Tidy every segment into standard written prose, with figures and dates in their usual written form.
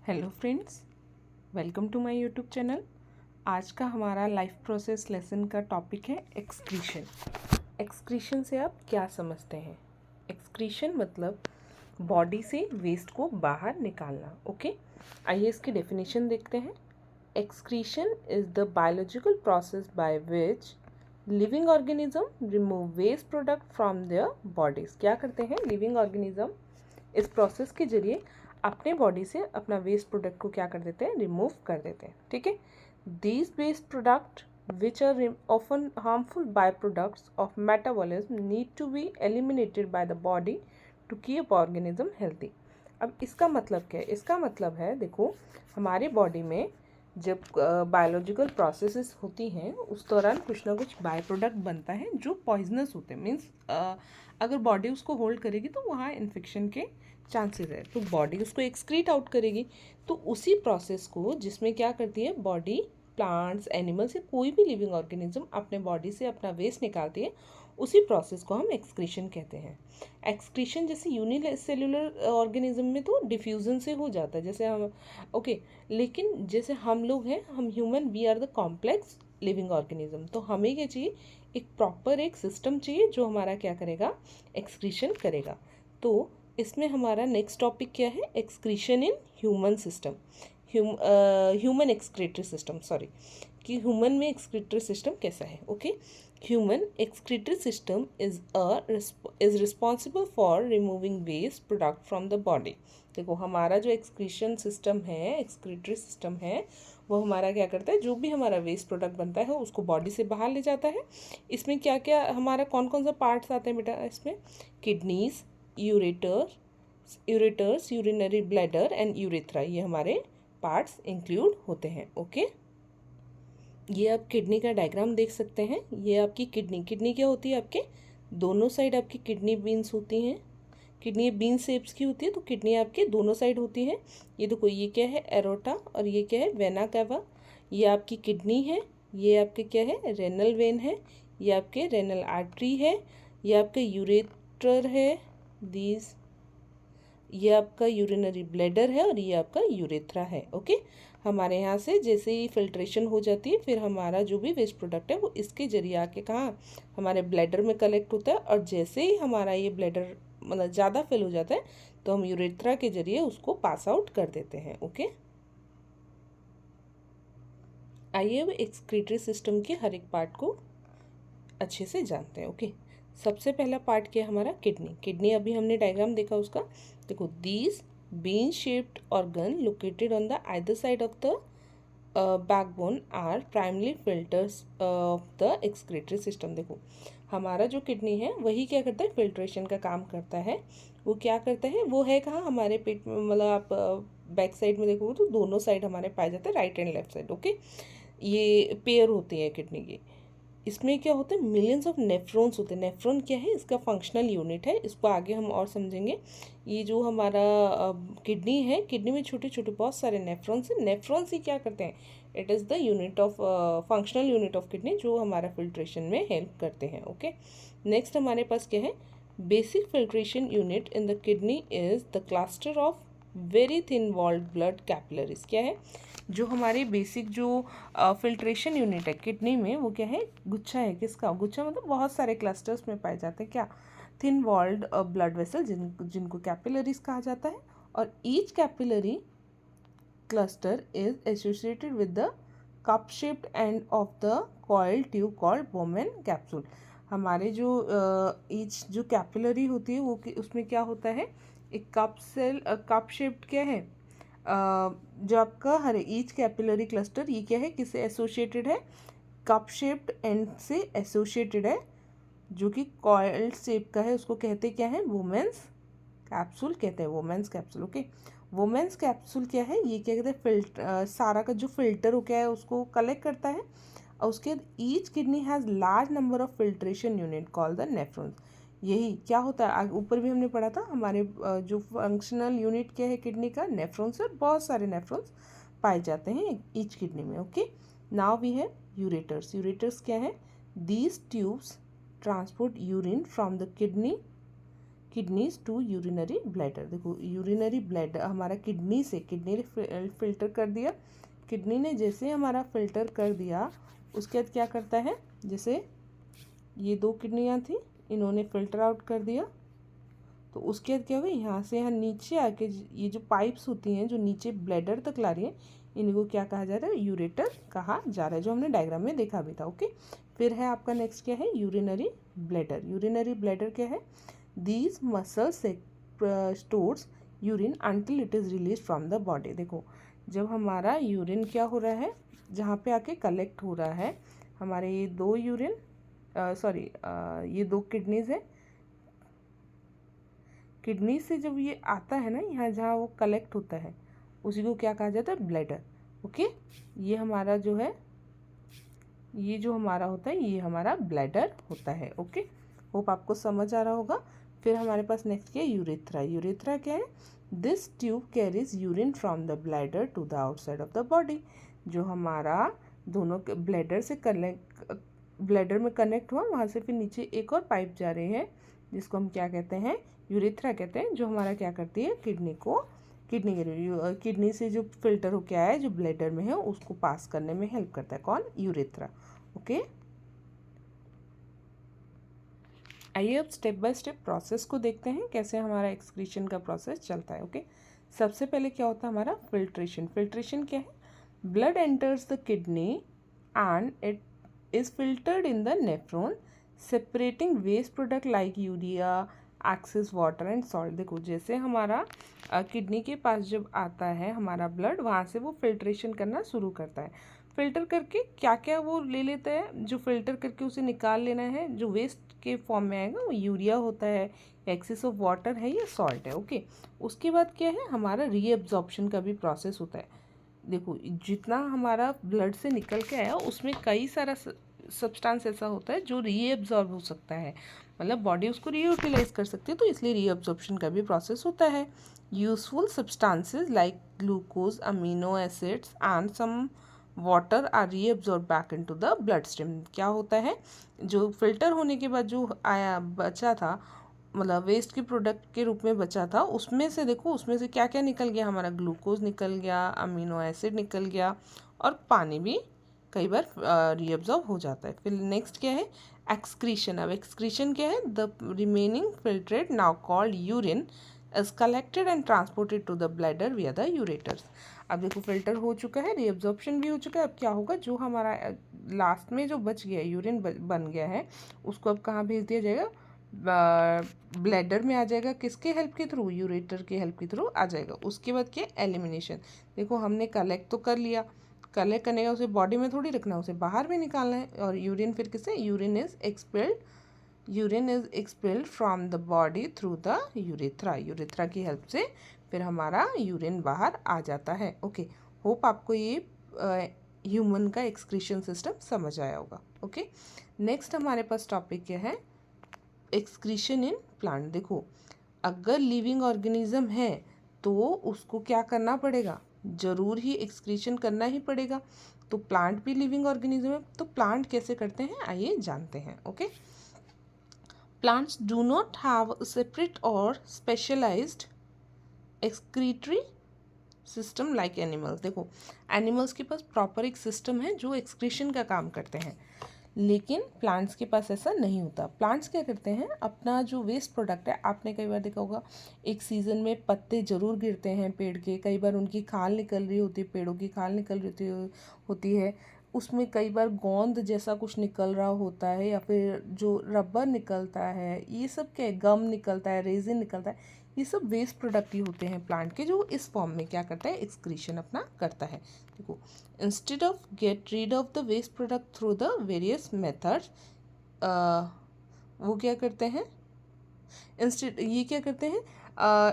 Hello friends, welcome to my YouTube channel. आज का हमारा लाइफ प्रोसेस लेसन का टॉपिक है एक्सक्रीशन। एक्सक्रीशन से आप क्या समझते हैं? एक्सक्रीशन मतलब बॉडी से वेस्ट को बाहर निकालना। ओके, आइए इसकी डेफिनेशन देखते हैं। Excretion is the biological process by which living organism remove waste product from their bodies. क्या करते हैं लिविंग ऑर्गेनिज्म? इस प्रोसेस के जरिए अपने बॉडी से अपना वेस्ट प्रोडक्ट को क्या कर देते हैं? रिमूव कर देते हैं। ठीक है, these waste product which are often harmful byproducts of metabolism need to be eliminated by the body to keep organism healthy। अब इसका मतलब क्या है? इसका मतलब है, देखो, हमारे बॉडी में जब बायोलॉजिकल प्रोसेसेस होती हैं उस दौरान कुछ ना कुछ बाय प्रोडक्ट बनता है जो पॉइजनस होते हैं। मीन्स अगर बॉडी उसको होल्ड करेगी तो वहाँ इन्फेक्शन के चांसेस है, तो बॉडी उसको एक्सक्रीट आउट करेगी। तो उसी प्रोसेस को जिसमें क्या करती है बॉडी, प्लांट्स, एनिमल्स या कोई भी लिविंग ऑर्गेनिज्म अपने बॉडी से अपना वेस्ट निकालती है, उसी प्रोसेस को हम एक्सक्रीशन कहते हैं। एक्सक्रीशन जैसे यूनिसेल्युलर ऑर्गेनिज्म में तो डिफ्यूजन से हो जाता है, जैसे हम लेकिन जैसे हम लोग हैं, हम human, we are the complex living organism. तो हमें क्या चाहिए? एक प्रॉपर एक सिस्टम चाहिए जो हमारा क्या करेगा? एक्सक्रीशन करेगा। तो इसमें हमारा नेक्स्ट टॉपिक क्या है? Excretion in human system, human excretory system, sorry, कि ह्यूमन में एक्सक्रीटरी सिस्टम कैसा है। Okay, human excretory system is responsible for removing waste product from the body. देखो, हमारा जो एक्सक्रीशन सिस्टम है, एक्सक्रीटरी सिस्टम है, वो हमारा क्या करता है? जो भी हमारा वेस्ट प्रोडक्ट बनता है उसको बॉडी से बाहर ले जाता है। इसमें क्या क्या हमारा कौन कौन सा पार्ट्स आते हैं बेटा? इसमें kidneys, ureters, urinary bladder and urethra, ये हमारे पार्ट्स इंक्लूड होते हैं। ओके, ये आप किडनी का डायग्राम देख सकते हैं। ये आपकी किडनी क्या होती है? आपके दोनों साइड आपकी किडनी बीन्स होती हैं। किडनी बीन शेप्स की होती है, तो किडनी आपके दोनों साइड होती है। ये देखो, ये क्या है? एरोटा, और ये क्या है? Vena cava. ये आपकी किडनी है, ये आपके क्या है? रेनल वेन है, ये आपके रेनल आर्टरी है, ये आपका यूरेटर है, दीज, ये आपका यूरिनरी ब्लैडर है, और ये आपका यूरेथ्रा है। ओके, हमारे यहाँ से जैसे ही फिल्ट्रेशन हो जाती है, फिर हमारा जो भी वेस्ट प्रोडक्ट है वो इसके जरिए आके कहाँ? हमारे ब्लैडर में कलेक्ट होता है, और जैसे ही हमारा ये ब्लैडर मतलब ज़्यादा फिल हो जाता है तो हम यूरेथ्रा के जरिए उसको पास आउट कर देते हैं। ओके, आइए अब एक्सक्रीटरी सिस्टम के हर एक पार्ट को अच्छे से जानते हैं। ओके, सबसे पहला पार्ट क्या है हमारा? किडनी अभी हमने डायग्राम देखा उसका। देखो, these bean shaped organ located on the either side of the backbone are primarily filters of the excretory system। देखो, हमारा जो किडनी है वही क्या करता है? फिल्ट्रेशन का काम करता है। वो क्या करता है? वो है कहाँ? हमारे पेट में, मतलब आप बैक साइड में देखोगे तो दोनों साइड हमारे पाए जाते हैं, right and left side. Okay, ये पेयर होती है किडनी की। इसमें क्या होता है? मिलियंस ऑफ नेफ्रॉन्स होते हैं। नेफ्रॉन क्या है? इसका फंक्शनल यूनिट है, इसको आगे हम और समझेंगे। ये जो हमारा किडनी है, किडनी में छोटे छोटे बहुत सारे नेफ्रॉन्स हैं। नेफ्रॉन्स ही क्या करते हैं? It is the unit of functional unit of kidney, जो हमारा फिल्ट्रेशन में हेल्प करते हैं। ओके, नेक्स्ट हमारे पास क्या है? Basic filtration unit in the kidney is the cluster of very thin walled blood capillaries. क्या है? जो हमारी बेसिक जो फिल्ट्रेशन यूनिट है किडनी में, वो क्या है? गुच्छा है। किसका गुच्छा? मतलब बहुत सारे क्लस्टर्स में पाए जाते हैं। क्या? थिन वॉल्ड ब्लड वेसल, जिनको कैपिलरीज कहा जाता है। और each capillary cluster is associated with the cup shaped end of the coil tube called Bowman capsule. हमारे जो ईच जो कैपिलरी होती है वो उसमें क्या होता है? एक कप शेप्ड क्या है? जो आपका हर ईच कैपिलरी क्लस्टर, ये क्या है? किससे एसोसिएटेड है? कप शेप्ड एंड से एसोसिएटेड है, जो कि कॉइल शेप का है। उसको कहते क्या है? वुमेन्स कैप्सूल कहते हैं, Bowman's capsule. Okay, Bowman's capsule क्या है? ये क्या कहते हैं? सारा का जो फिल्टर हो क्या है उसको कलेक्ट करता है। और उसके बाद each kidney has large number of filtration unit called the nephrons. यही क्या होता है? आगे ऊपर भी हमने पढ़ा था, हमारे जो फंक्शनल यूनिट क्या है किडनी का? नेफ्रॉन्स। और बहुत सारे नेफ्रॉन्स पाए जाते हैं ईच किडनी में। Okay, now we have ureters. Ureters क्या है? These tubes transport urine from the kidney kidneys to urinary bladder. देखो यूरिनरी ब्लैडर हमारा किडनी ने फिल्टर कर दिया। किडनी ने जैसे हमारा फिल्टर कर दिया उसके बाद क्या करता है, जैसे ये 2 किडनियाँ थी, इन्होंने फिल्टर आउट कर दिया, तो उसके बाद क्या हुआ, यहाँ से यहाँ नीचे आके ये जो पाइप्स होती हैं जो नीचे ब्लैडर तक ला रही हैं, इनको क्या कहा जा रहा है, यूरेटर कहा जा रहा है, जो हमने डायग्राम में देखा भी था। ओके, फिर है आपका नेक्स्ट क्या है, यूरिनरी ब्लैडर। यूरिनरी ब्लैडर क्या है, these muscles stores urine until it is release from the body. देखो जब हमारा यूरिन क्या हो रहा है, जहाँ पे आके कलेक्ट हो रहा है, हमारे ये 2 यूरिन ये 2 किडनीज है, किडनी से जब ये आता है ना, यहाँ जहाँ वो कलेक्ट होता है उसी को क्या कहा जाता है, ब्लैडर। ओके, ये हमारा जो है, ये जो हमारा होता है ये हमारा ब्लैडर होता है। ओके, होप आपको समझ आ रहा होगा। फिर हमारे पास नेक्स्ट क्या है, यूरेथ्रा। यूरेथ्रा क्या है, this tube carries urine from the bladder to the outside of the body. जो हमारा दोनों ब्लैडर से ब्लैडर में कनेक्ट हुआ, वहाँ से फिर नीचे एक और पाइप जा रही है जिसको हम क्या कहते हैं, यूरेथ्रा कहते हैं, जो हमारा क्या करती है, किडनी से जो फिल्टर होके आया है जो ब्लैडर में है उसको पास करने में हेल्प करता है। कौन, यूरेथ्रा। ओके, आइए अब स्टेप बाय स्टेप प्रोसेस को देखते हैं कैसे हमारा एक्सक्रीशन का प्रोसेस चलता है। ओके, सबसे पहले क्या होता है हमारा फिल्ट्रेशन। फिल्ट्रेशन क्या है, blood enters the kidney and it is filtered in the nephron separating waste product like urea, excess water and salt. देखो जैसे हमारा किडनी के पास जब आता है हमारा ब्लड, वहाँ से वो फिल्ट्रेशन करना शुरू करता है। फिल्टर करके क्या क्या वो ले लेता है, जो फिल्टर करके उसे निकाल लेना है, जो वेस्ट के फॉर्म में आएगा वो यूरिया होता है, एक्सेस ऑफ वाटर है या सॉल्ट है। ओके, उसके बाद क्या है, हमारा रीएब्जॉर्प्शन का भी प्रोसेस होता है। देखो जितना हमारा ब्लड से निकल के आया उसमें कई सारा सब्सटेंस ऐसा होता है जो रीएब्जॉर्ब हो सकता है, मतलब बॉडी उसको रीयूटिलाइज कर सकती है, तो इसलिए रीएब्जॉर्प्शन का भी प्रोसेस होता है। Useful substances like glucose, amino acids and some water are reabsorb back into the blood stream. क्या होता है, जो फिल्टर होने के बाद जो आया बचा था, मतलब वेस्ट के प्रोडक्ट के रूप में बचा था, उसमें से देखो उसमें से क्या क्या निकल गया, हमारा ग्लूकोज निकल गया, अमीनो एसिड निकल गया, और पानी भी कई बार रीअब्जॉर्ब हो जाता है। फिर नेक्स्ट क्या है, एक्सक्रीशन। अब एक्सक्रीशन क्या है, the remaining filtrate now called urine is collected and transported to the bladder via the ureters. अब देखो फिल्टर हो चुका है, रीअब्जॉर्प्शन भी हो चुका है, अब क्या होगा, जो हमारा लास्ट में जो बच गया यूरिन बन गया है उसको अब कहाँ भेज दिया जाएगा, ब्लैडर में आ जाएगा, किसके हेल्प के थ्रू, यूरेटर के हेल्प के थ्रू आ जाएगा। उसके बाद क्या, एलिमिनेशन। देखो हमने कलेक्ट तो कर लिया, कलेक्ट करने का उसे बॉडी में थोड़ी रखना है, उसे बाहर भी निकालना है। और यूरिन फिर किससे, urine is expelled from the body through the urethra. Urethra की हेल्प से फिर हमारा यूरिन बाहर आ जाता है। ओके, होप आपको ये ह्यूमन का एक्सक्रीशन सिस्टम समझ आया होगा। ओके, नेक्स्ट हमारे पास टॉपिक क्या है, एक्सक्रीशन इन प्लांट। देखो अगर लिविंग ऑर्गेनिज्म है तो उसको क्या करना पड़ेगा, जरूर ही एक्सक्रीशन करना ही पड़ेगा। तो प्लांट भी लिविंग ऑर्गेनिज्म है, तो प्लांट कैसे करते हैं आइए जानते हैं। Okay, plants do not have separate और specialised excretory system like animals. देखो एनिमल्स के पास प्रॉपर एक सिस्टम है जो एक्सक्रीशन का काम करते हैं, लेकिन प्लांट्स के पास ऐसा नहीं होता। प्लांट्स क्या करते हैं, अपना जो वेस्ट प्रोडक्ट है, आपने कई बार देखा होगा एक सीज़न में पत्ते ज़रूर गिरते हैं पेड़ के, कई बार उनकी खाल निकल रही होती है, पेड़ों की खाल निकल रही होती है, उसमें कई बार गोंद जैसा कुछ निकल रहा होता है, या फिर जो रबर निकलता है, ये सब क्या है, गम निकलता है, रेजिन निकलता है, ये सब वेस्ट प्रोडक्ट ही होते हैं प्लांट के, जो इस फॉर्म में क्या करता है, एक्सक्रीशन अपना करता है। देखो instead of get rid of the waste product through the various methods, वो क्या करते हैं, इंस्टेड ये क्या करते हैं,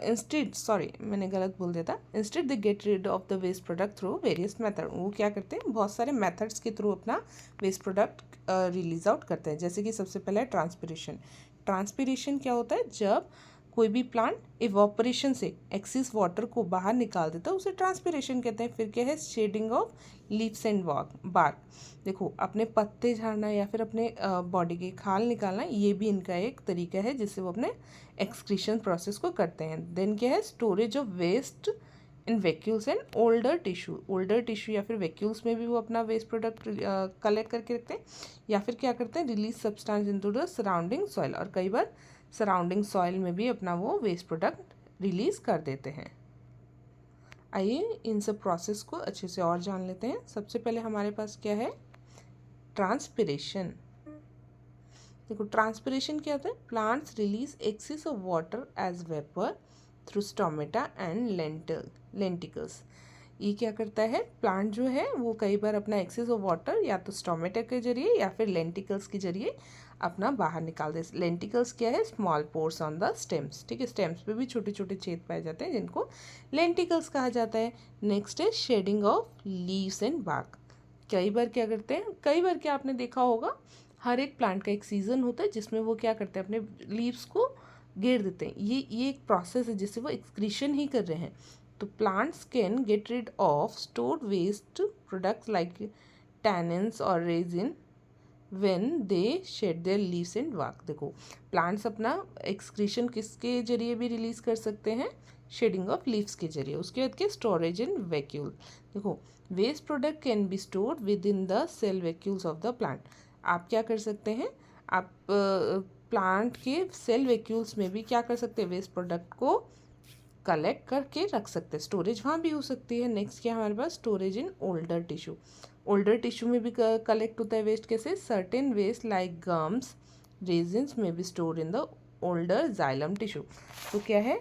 इंस्टेड सॉरी मैंने गलत बोल दिया था, instead the get rid of the waste product through various method. वो क्या करते हैं, बहुत सारे मेथड्स के थ्रू अपना वेस्ट प्रोडक्ट रिलीज आउट करते हैं। जैसे कि सबसे पहले ट्रांसपिरेशन। ट्रांसपिरेशन क्या होता है, जब कोई भी प्लांट इवापोरेशन से एक्सिस वाटर को बाहर निकाल देता है उसे ट्रांसपिरेशन कहते हैं। फिर क्या है, shedding of leaves and bark. देखो, अपने पत्ते झाड़ना या फिर अपने बॉडी के खाल निकालना, ये भी इनका एक तरीका है जिससे वो अपने एक्सक्रीशन प्रोसेस को करते हैं। देन क्या है, storage of waste in vacuoles and older tissue या फिर वैक्यूल्स में भी वो अपना वेस्ट प्रोडक्ट कलेक्ट करके रखते हैं, या फिर क्या करते हैं, release substance into the surrounding soil, और कई बार सराउंडिंग सॉइल में भी अपना वो वेस्ट प्रोडक्ट रिलीज कर देते हैं। आइए इन सब प्रोसेस को अच्छे से और जान लेते हैं। सबसे पहले हमारे पास क्या है, ट्रांसपिरेशन। देखो, ट्रांसपिरेशन क्या होता है, plants release excess of water as vapour through stomata and lenticels. ये क्या करता है, प्लांट जो है वो कई बार अपना एक्सेस ऑफ वाटर या तो स्टोमेटा के जरिए या फिर लेंटिकल्स के जरिए अपना बाहर निकाल दे। लेंटिकल्स क्या है, small pores on the stems. ठीक है, स्टेम्स पे भी छोटे छोटे छेद पाए जाते हैं जिनको लेंटिकल्स कहा जाता है। नेक्स्ट है shedding of leaves and bark. कई बार क्या करते हैं, कई बार क्या आपने देखा होगा, हर एक प्लांट का एक सीजन होता है जिसमें वो क्या करते हैं, अपने लीव्स को गिर देते हैं। ये एक प्रोसेस है जिससे वो एक्सक्रीशन ही कर रहे हैं। तो plants can get rid of stored waste products like tannins और resin when they shed their leaves and bark. देखो, प्लांट्स अपना एक्सक्रीशन किसके जरिए भी रिलीज कर सकते हैं, शेडिंग ऑफ लीव्स के जरिए। उसके बाद के स्टोरेज इन वैक्यूल। देखो, waste product can be stored within the cell vacuoles of the plant. आप क्या कर सकते हैं, आप प्लांट के सेल वैक्यूल्स में भी क्या कर सकते हैं, वेस्ट प्रोडक्ट को कलेक्ट करके रख सकते हैं, स्टोरेज वहाँ भी हो सकती है। नेक्स्ट क्या हमारे पास, storage in older tissue. Older tissue में भी कलेक्ट होता है वेस्ट। कैसे, certain waste like gums resins में be store in the older xylem tissue. तो क्या है,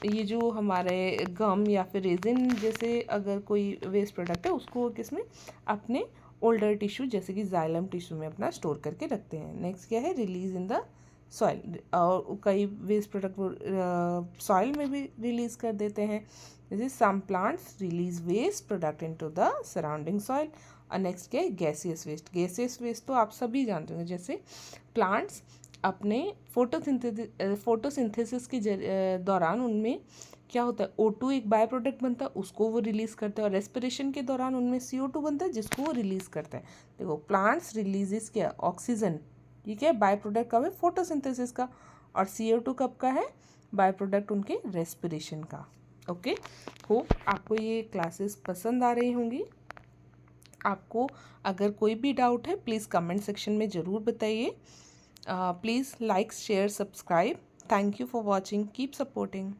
ये जो हमारे गम या फिर रेजिन जैसे अगर कोई वेस्ट प्रोडक्ट है उसको किस में, अपने ओल्डर टिश्यू जैसे कि जाइलम टिश्यू में अपना स्टोर करके रखते हैं। नेक्स्ट क्या है, रिलीज इन द सॉइल। और कई वेस्ट प्रोडक्ट सॉइल में भी रिलीज कर देते हैं, जैसे some plants release waste product into the surrounding soil. और नेक्स्ट क्या है, गैसियस वेस्ट। गैसियस वेस्ट तो आप सभी जानते होंगे, जैसे प्लांट्स अपने फोटोसिंथेसिस के दौरान उनमें क्या होता है, O2 एक बाय प्रोडक्ट बनता है, उसको वो रिलीज करते हैं, और रेस्पिरेशन के दौरान उनमें CO2 बनता है जिसको वो रिलीज करते हैं। देखो, प्लांट्स रिलीजेस क्या, ऑक्सीजन, ये क्या है, बाय प्रोडक्ट कब है, फोटोसिंथेसिस का, और CO2 कब का है, बाय प्रोडक्ट उनके रेस्पिरेशन का। ओके, होप आपको ये क्लासेस पसंद आ रही होंगी। आपको अगर कोई भी डाउट है प्लीज़ कमेंट सेक्शन में ज़रूर बताइए। Please like, share, subscribe. Thank you for watching, keep supporting.